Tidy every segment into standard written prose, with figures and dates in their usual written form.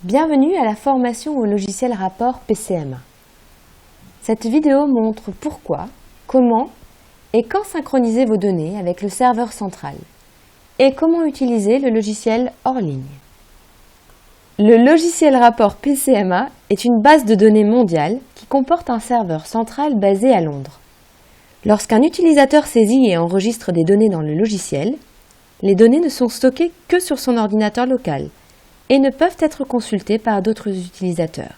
Bienvenue à la formation au logiciel rapport PCMA. Cette vidéo montre pourquoi, comment et quand synchroniser vos données avec le serveur central et comment utiliser le logiciel hors ligne. Le logiciel rapport PCMA est une base de données mondiale qui comporte un serveur central basé à Londres. Lorsqu'un utilisateur saisit et enregistre des données dans le logiciel, les données ne sont stockées que sur son ordinateur local et ne peuvent être consultées par d'autres utilisateurs.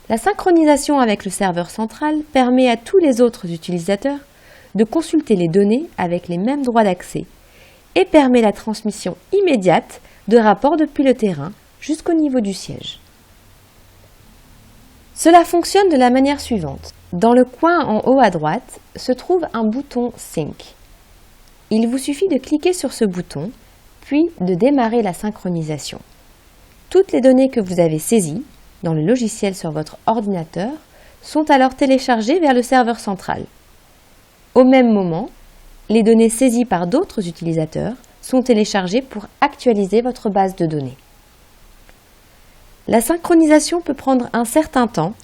La synchronisation avec le serveur central permet à tous les autres utilisateurs de consulter les données avec les mêmes droits d'accès et permet la transmission immédiate de rapports depuis le terrain jusqu'au niveau du siège. Cela fonctionne de la manière suivante. Dans le coin en haut à droite se trouve un bouton Sync. Il vous suffit de cliquer sur ce bouton, puis de démarrer la synchronisation. Toutes les données que vous avez saisies dans le logiciel sur votre ordinateur sont alors téléchargées vers le serveur central. Au même moment, les données saisies par d'autres utilisateurs sont téléchargées pour actualiser votre base de données. La synchronisation peut prendre un certain temps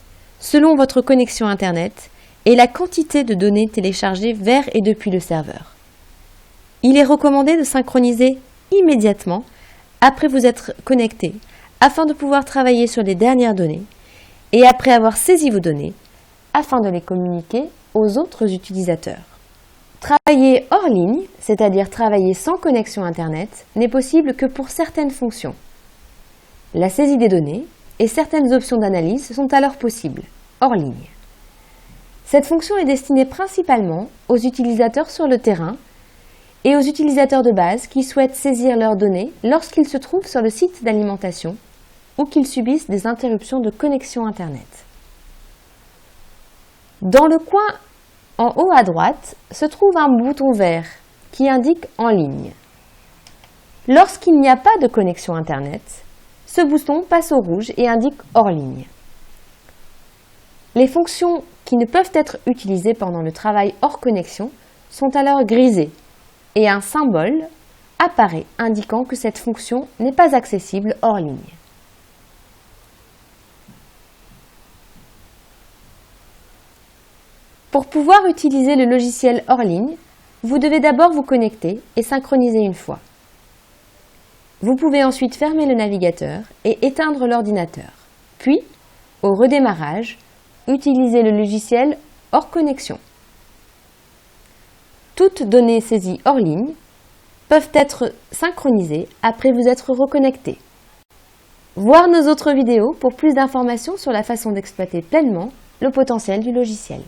selon votre connexion Internet et la quantité de données téléchargées vers et depuis le serveur. Il est recommandé de synchroniser immédiatement après vous être connecté afin de pouvoir travailler sur les dernières données et après avoir saisi vos données afin de les communiquer aux autres utilisateurs. Travailler hors ligne, c'est-à-dire travailler sans connexion Internet, n'est possible que pour certaines fonctions. La saisie des données et certaines options d'analyse sont alors possibles, hors ligne. Cette fonction est destinée principalement aux utilisateurs sur le terrain et aux utilisateurs de base qui souhaitent saisir leurs données lorsqu'ils se trouvent sur le site d'alimentation ou qu'ils subissent des interruptions de connexion Internet. Dans le coin en haut à droite se trouve un bouton vert qui indique « En ligne ». Lorsqu'il n'y a pas de connexion Internet, ce bouton passe au rouge et indique « Hors ligne ». Les fonctions qui ne peuvent être utilisées pendant le travail hors connexion sont alors grisées et un symbole apparaît indiquant que cette fonction n'est pas accessible hors ligne. Pour pouvoir utiliser le logiciel hors ligne, vous devez d'abord vous connecter et synchroniser une fois. Vous pouvez ensuite fermer le navigateur et éteindre l'ordinateur. Puis, au redémarrage, utilisez le logiciel hors connexion. Toutes données saisies hors ligne peuvent être synchronisées après vous être reconnecté. Voir nos autres vidéos pour plus d'informations sur la façon d'exploiter pleinement le potentiel du logiciel.